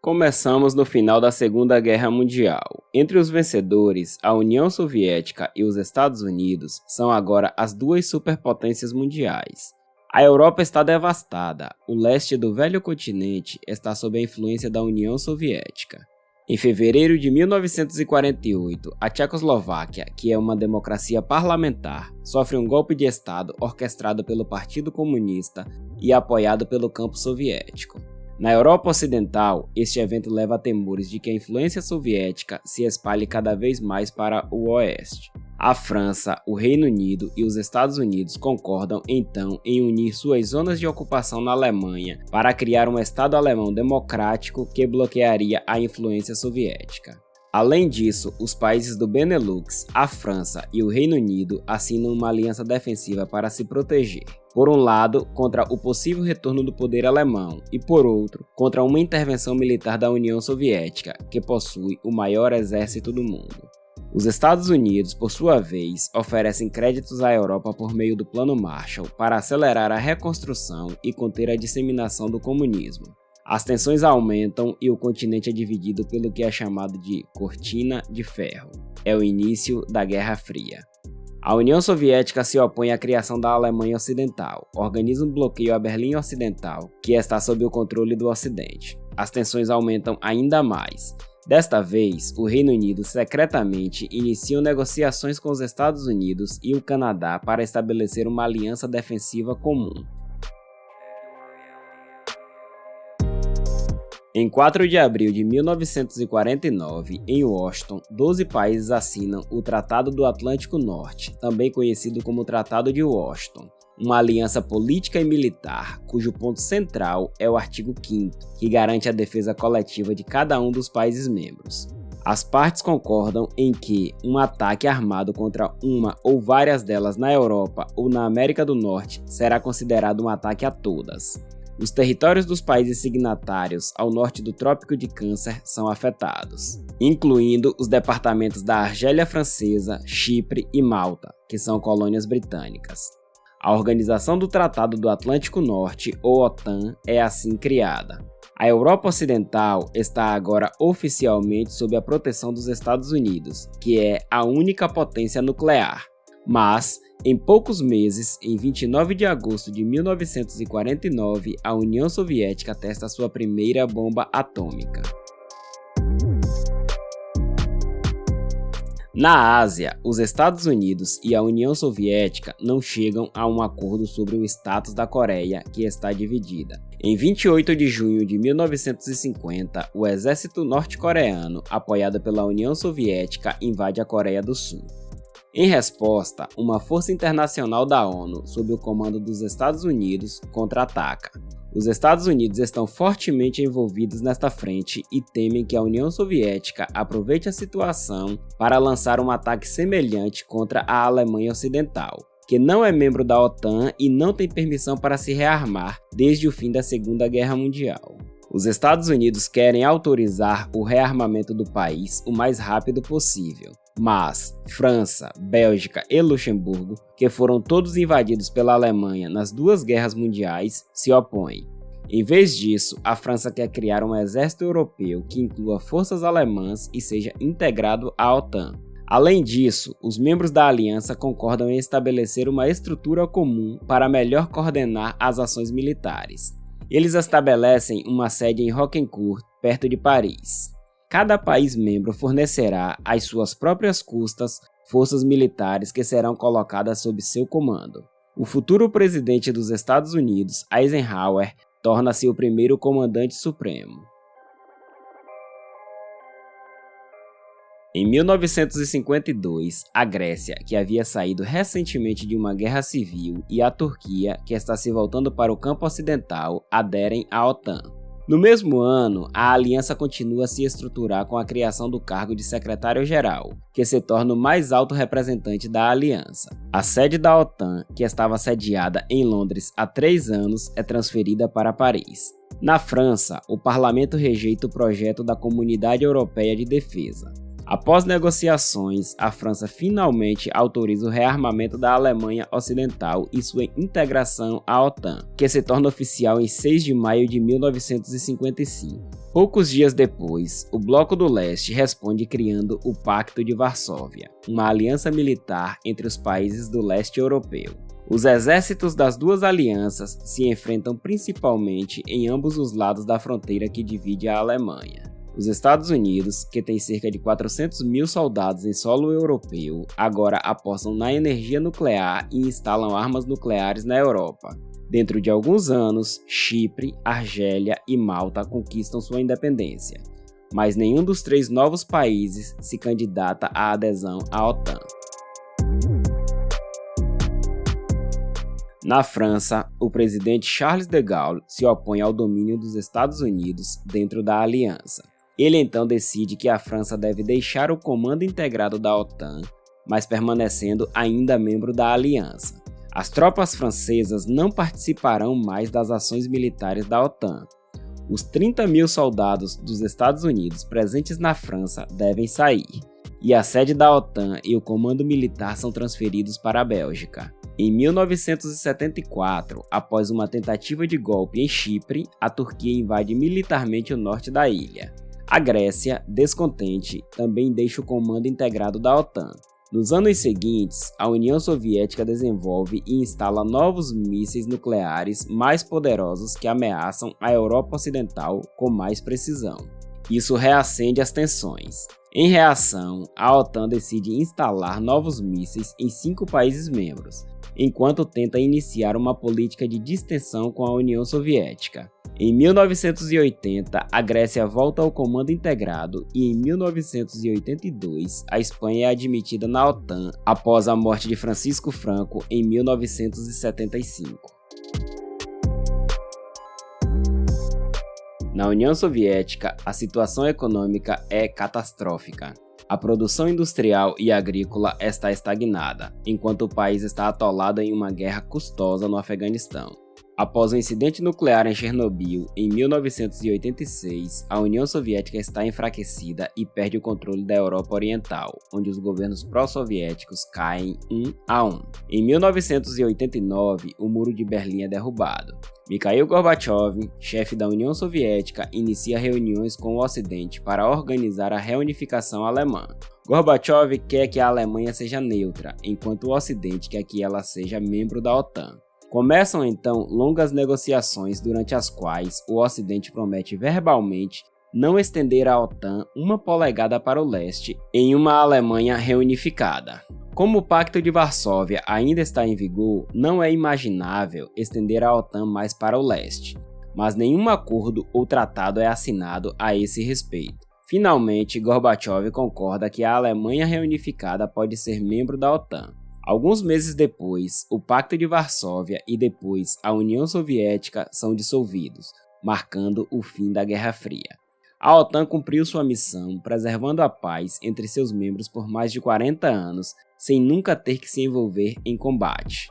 Começamos no final da Segunda Guerra Mundial. Entre os vencedores, a União Soviética e os Estados Unidos são agora as duas superpotências mundiais. A Europa está devastada, o leste do velho continente está sob a influência da União Soviética. Em fevereiro de 1948, a Tchecoslováquia, que é uma democracia parlamentar, sofre um golpe de Estado orquestrado pelo Partido Comunista e apoiado pelo campo soviético. Na Europa Ocidental, este evento leva a temores de que a influência soviética se espalhe cada vez mais para o oeste. A França, o Reino Unido e os Estados Unidos concordam então em unir suas zonas de ocupação na Alemanha para criar um Estado alemão democrático que bloquearia a influência soviética. Além disso, os países do Benelux, a França e o Reino Unido assinam uma aliança defensiva para se proteger. Por um lado, contra o possível retorno do poder alemão e, por outro, contra uma intervenção militar da União Soviética, que possui o maior exército do mundo. Os Estados Unidos, por sua vez, oferecem créditos à Europa por meio do Plano Marshall para acelerar a reconstrução e conter a disseminação do comunismo. As tensões aumentam e o continente é dividido pelo que é chamado de Cortina de Ferro. É o início da Guerra Fria. A União Soviética se opõe à criação da Alemanha Ocidental, organiza um bloqueio à Berlim Ocidental, que está sob o controle do Ocidente. As tensões aumentam ainda mais. Desta vez, o Reino Unido secretamente inicia negociações com os Estados Unidos e o Canadá para estabelecer uma aliança defensiva comum. Em 4 de abril de 1949, em Washington, 12 países assinam o Tratado do Atlântico Norte, também conhecido como Tratado de Washington, uma aliança política e militar, cujo ponto central é o artigo 5º, que garante a defesa coletiva de cada um dos países membros. As partes concordam em que um ataque armado contra uma ou várias delas na Europa ou na América do Norte será considerado um ataque a todas. Os territórios dos países signatários ao norte do Trópico de Câncer são afetados, incluindo os departamentos da Argélia Francesa, Chipre e Malta, que são colônias britânicas. A Organização do Tratado do Atlântico Norte, ou OTAN, é assim criada. A Europa Ocidental está agora oficialmente sob a proteção dos Estados Unidos, que é a única potência nuclear. Mas, em poucos meses, em 29 de agosto de 1949, a União Soviética testa sua primeira bomba atômica. Na Ásia, os Estados Unidos e a União Soviética não chegam a um acordo sobre o status da Coreia, que está dividida. Em 28 de junho de 1950, o exército norte-coreano, apoiado pela União Soviética, invade a Coreia do Sul. Em resposta, uma força internacional da ONU, sob o comando dos Estados Unidos, contra-ataca. Os Estados Unidos estão fortemente envolvidos nesta frente e temem que a União Soviética aproveite a situação para lançar um ataque semelhante contra a Alemanha Ocidental, que não é membro da OTAN e não tem permissão para se rearmar desde o fim da Segunda Guerra Mundial. Os Estados Unidos querem autorizar o rearmamento do país o mais rápido possível, mas França, Bélgica e Luxemburgo, que foram todos invadidos pela Alemanha nas duas guerras mundiais, se opõem. Em vez disso, a França quer criar um exército europeu que inclua forças alemãs e seja integrado à OTAN. Além disso, os membros da aliança concordam em estabelecer uma estrutura comum para melhor coordenar as ações militares. Eles estabelecem uma sede em Roquencourt, perto de Paris. Cada país membro fornecerá, às suas próprias custas, forças militares que serão colocadas sob seu comando. O futuro presidente dos Estados Unidos, Eisenhower, torna-se o primeiro comandante supremo. Em 1952, a Grécia, que havia saído recentemente de uma guerra civil, e a Turquia, que está se voltando para o campo ocidental, aderem à OTAN. No mesmo ano, a aliança continua a se estruturar com a criação do cargo de secretário-geral, que se torna o mais alto representante da aliança. A sede da OTAN, que estava sediada em Londres há 3 anos, é transferida para Paris. Na França, o parlamento rejeita o projeto da Comunidade Europeia de Defesa. Após negociações, a França finalmente autoriza o rearmamento da Alemanha Ocidental e sua integração à OTAN, que se torna oficial em 6 de maio de 1955. Poucos dias depois, o Bloco do Leste responde criando o Pacto de Varsóvia, uma aliança militar entre os países do leste europeu. Os exércitos das duas alianças se enfrentam principalmente em ambos os lados da fronteira que divide a Alemanha. Os Estados Unidos, que tem cerca de 400 mil soldados em solo europeu, agora apostam na energia nuclear e instalam armas nucleares na Europa. Dentro de alguns anos, Chipre, Argélia e Malta conquistam sua independência, mas nenhum dos três novos países se candidata à adesão à OTAN. Na França, o presidente Charles de Gaulle se opõe ao domínio dos Estados Unidos dentro da aliança. Ele então decide que a França deve deixar o comando integrado da OTAN, mas permanecendo ainda membro da aliança. As tropas francesas não participarão mais das ações militares da OTAN. Os 30 mil soldados dos Estados Unidos presentes na França devem sair, e a sede da OTAN e o comando militar são transferidos para a Bélgica. Em 1974, após uma tentativa de golpe em Chipre, a Turquia invade militarmente o norte da ilha. A Grécia, descontente, também deixa o comando integrado da OTAN. Nos anos seguintes, a União Soviética desenvolve e instala novos mísseis nucleares mais poderosos que ameaçam a Europa Ocidental com mais precisão. Isso reacende as tensões. Em reação, a OTAN decide instalar novos mísseis em 5 países membros, enquanto tenta iniciar uma política de distensão com a União Soviética. Em 1980, a Grécia volta ao comando integrado e em 1982, a Espanha é admitida na OTAN após a morte de Francisco Franco em 1975. Na União Soviética, a situação econômica é catastrófica. A produção industrial e agrícola está estagnada, enquanto o país está atolado em uma guerra custosa no Afeganistão. Após o incidente nuclear em Chernobyl, em 1986, a União Soviética está enfraquecida e perde o controle da Europa Oriental, onde os governos pró-soviéticos caem um a um. Em 1989, o Muro de Berlim é derrubado. Mikhail Gorbachev, chefe da União Soviética, inicia reuniões com o Ocidente para organizar a reunificação alemã. Gorbachev quer que a Alemanha seja neutra, enquanto o Ocidente quer que ela seja membro da OTAN. Começam então longas negociações durante as quais o Ocidente promete verbalmente não estender a OTAN uma polegada para o leste em uma Alemanha reunificada. Como o Pacto de Varsóvia ainda está em vigor, não é imaginável estender a OTAN mais para o leste, mas nenhum acordo ou tratado é assinado a esse respeito. Finalmente, Gorbachev concorda que a Alemanha reunificada pode ser membro da OTAN. Alguns meses depois, o Pacto de Varsóvia e depois a União Soviética são dissolvidos, marcando o fim da Guerra Fria. A OTAN cumpriu sua missão, preservando a paz entre seus membros por mais de 40 anos, sem nunca ter que se envolver em combate.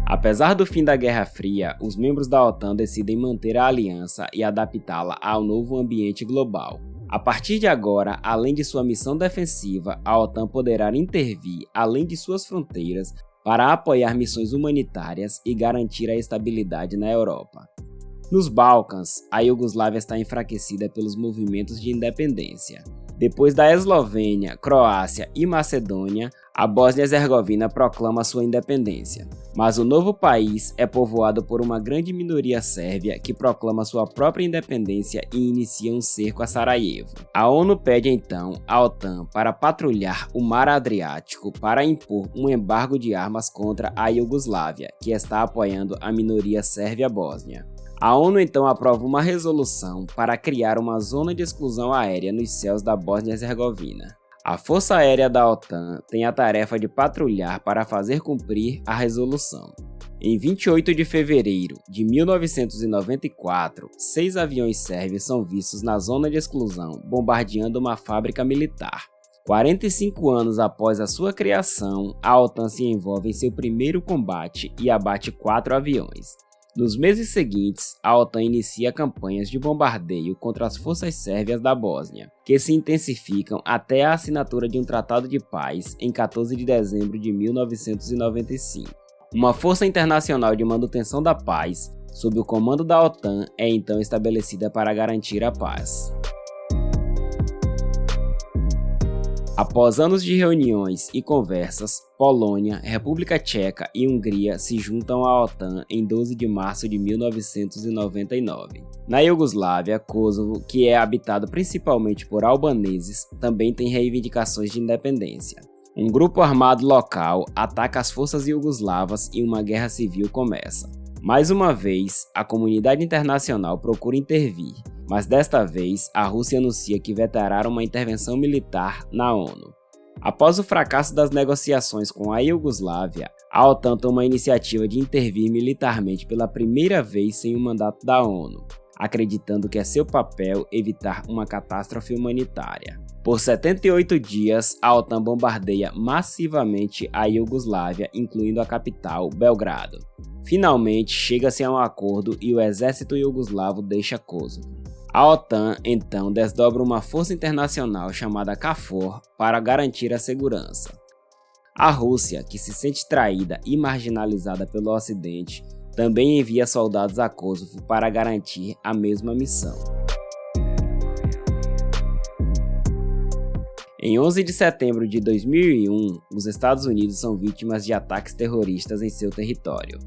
Apesar do fim da Guerra Fria, os membros da OTAN decidem manter a aliança e adaptá-la ao novo ambiente global. A partir de agora, além de sua missão defensiva, a OTAN poderá intervir além de suas fronteiras para apoiar missões humanitárias e garantir a estabilidade na Europa. Nos Balcãs, a Iugoslávia está enfraquecida pelos movimentos de independência. Depois da Eslovênia, Croácia e Macedônia, a Bósnia-Herzegovina proclama sua independência. Mas o novo país é povoado por uma grande minoria sérvia que proclama sua própria independência e inicia um cerco a Sarajevo. A ONU pede então à OTAN para patrulhar o Mar Adriático para impor um embargo de armas contra a Iugoslávia, que está apoiando a minoria sérvia bósnia. A ONU então aprova uma resolução para criar uma zona de exclusão aérea nos céus da Bósnia-Herzegovina. A Força Aérea da OTAN tem a tarefa de patrulhar para fazer cumprir a resolução. Em 28 de fevereiro de 1994, 6 aviões sérvios são vistos na zona de exclusão, bombardeando uma fábrica militar. 45 anos após a sua criação, a OTAN se envolve em seu primeiro combate e abate 4 aviões. Nos meses seguintes, a OTAN inicia campanhas de bombardeio contra as forças sérvias da Bósnia, que se intensificam até a assinatura de um tratado de paz em 14 de dezembro de 1995. Uma força internacional de manutenção da paz, sob o comando da OTAN, é então estabelecida para garantir a paz. Após anos de reuniões e conversas, Polônia, República Tcheca e Hungria se juntam à OTAN em 12 de março de 1999. Na Iugoslávia, Kosovo, que é habitado principalmente por albaneses, também tem reivindicações de independência. Um grupo armado local ataca as forças iugoslavas e uma guerra civil começa. Mais uma vez, a comunidade internacional procura intervir, mas desta vez a Rússia anuncia que vetará uma intervenção militar na ONU. Após o fracasso das negociações com a Iugoslávia, a OTAN toma a iniciativa de intervir militarmente pela primeira vez sem o mandato da ONU, acreditando que é seu papel evitar uma catástrofe humanitária. Por 78 dias, a OTAN bombardeia massivamente a Iugoslávia, incluindo a capital, Belgrado. Finalmente, chega-se a um acordo e o exército iugoslavo deixa Kosovo. A OTAN, então, desdobra uma força internacional chamada KFOR para garantir a segurança. A Rússia, que se sente traída e marginalizada pelo Ocidente, também envia soldados a Kosovo para garantir a mesma missão. Em 11 de setembro de 2001, os Estados Unidos são vítimas de ataques terroristas em seu território.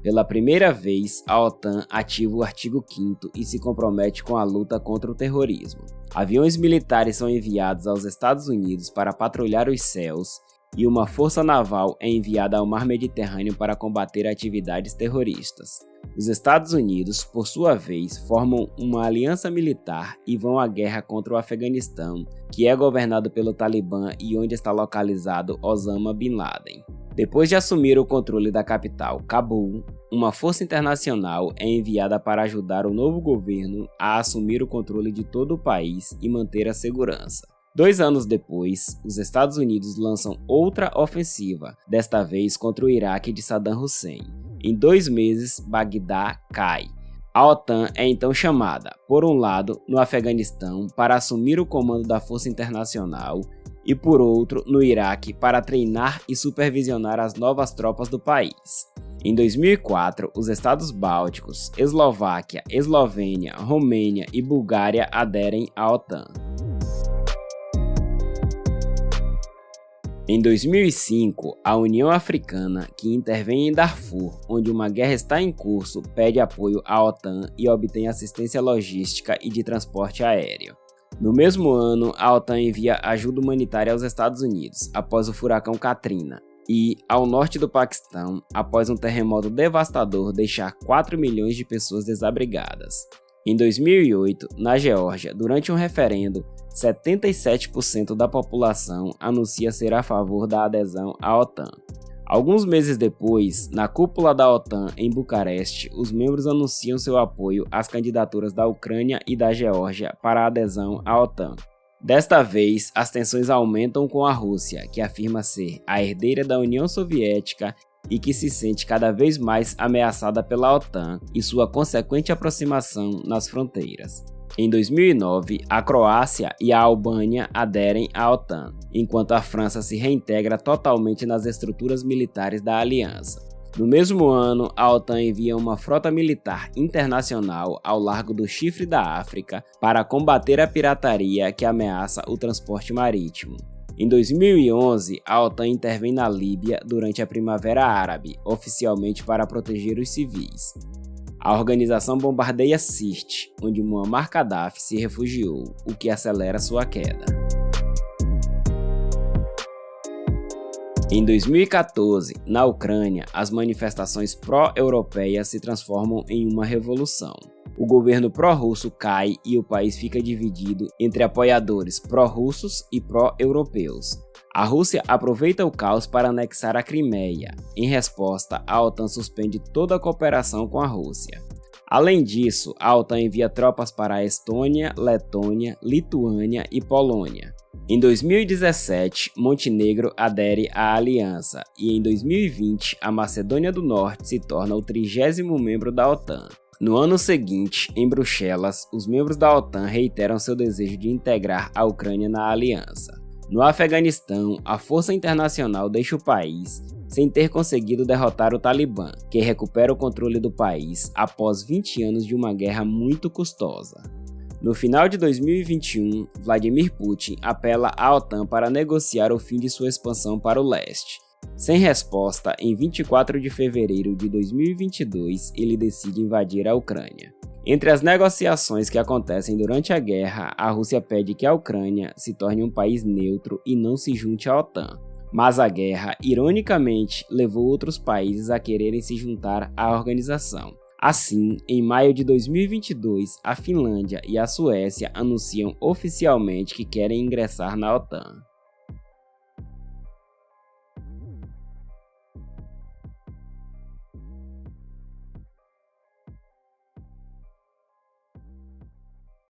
Pela primeira vez, a OTAN ativa o artigo 5º e se compromete com a luta contra o terrorismo. Aviões militares são enviados aos Estados Unidos para patrulhar os céus e uma força naval é enviada ao Mar Mediterrâneo para combater atividades terroristas. Os Estados Unidos, por sua vez, formam uma aliança militar e vão à guerra contra o Afeganistão, que é governado pelo Talibã e onde está localizado Osama Bin Laden. Depois de assumir o controle da capital, Cabul, uma força internacional é enviada para ajudar o novo governo a assumir o controle de todo o país e manter a segurança. 2 anos depois, os Estados Unidos lançam outra ofensiva, desta vez contra o Iraque de Saddam Hussein. Em 2 meses, Bagdá cai. A OTAN é então chamada, por um lado, no Afeganistão para assumir o comando da força internacional e, por outro, no Iraque para treinar e supervisionar as novas tropas do país. Em 2004, os estados bálticos, Eslováquia, Eslovênia, Romênia e Bulgária aderem à OTAN. Em 2005, a União Africana, que intervém em Darfur, onde uma guerra está em curso, pede apoio à OTAN e obtém assistência logística e de transporte aéreo. No mesmo ano, a OTAN envia ajuda humanitária aos Estados Unidos, após o furacão Katrina, e ao norte do Paquistão, após um terremoto devastador deixar 4 milhões de pessoas desabrigadas. Em 2008, na Geórgia, durante um referendo, 77% da população anuncia ser a favor da adesão à OTAN. Alguns meses depois, na cúpula da OTAN em Bucareste, os membros anunciam seu apoio às candidaturas da Ucrânia e da Geórgia para a adesão à OTAN. Desta vez, as tensões aumentam com a Rússia, que afirma ser a herdeira da União Soviética e que se sente cada vez mais ameaçada pela OTAN e sua consequente aproximação nas fronteiras. Em 2009, a Croácia e a Albânia aderem à OTAN, enquanto a França se reintegra totalmente nas estruturas militares da aliança. No mesmo ano, a OTAN envia uma frota militar internacional ao largo do Chifre da África para combater a pirataria que ameaça o transporte marítimo. Em 2011, a OTAN intervém na Líbia durante a Primavera Árabe, oficialmente para proteger os civis. A organização bombardeia Sirte, onde Muammar Gaddafi se refugiou, o que acelera sua queda. Em 2014, na Ucrânia, as manifestações pró-europeias se transformam em uma revolução. O governo pró-russo cai e o país fica dividido entre apoiadores pró-russos e pró-europeus. A Rússia aproveita o caos para anexar a Crimeia. Em resposta, a OTAN suspende toda a cooperação com a Rússia. Além disso, a OTAN envia tropas para a Estônia, Letônia, Lituânia e Polônia. Em 2017, Montenegro adere à aliança e em 2020, a Macedônia do Norte se torna o 30º membro da OTAN. No ano seguinte, em Bruxelas, os membros da OTAN reiteram seu desejo de integrar a Ucrânia na aliança. No Afeganistão, a força internacional deixa o país sem ter conseguido derrotar o Talibã, que recupera o controle do país após 20 anos de uma guerra muito custosa. No final de 2021, Vladimir Putin apela à OTAN para negociar o fim de sua expansão para o leste. Sem resposta, em 24 de fevereiro de 2022, ele decide invadir a Ucrânia. Entre as negociações que acontecem durante a guerra, a Rússia pede que a Ucrânia se torne um país neutro e não se junte à OTAN. Mas a guerra, ironicamente, levou outros países a quererem se juntar à organização. Assim, em maio de 2022, a Finlândia e a Suécia anunciam oficialmente que querem ingressar na OTAN.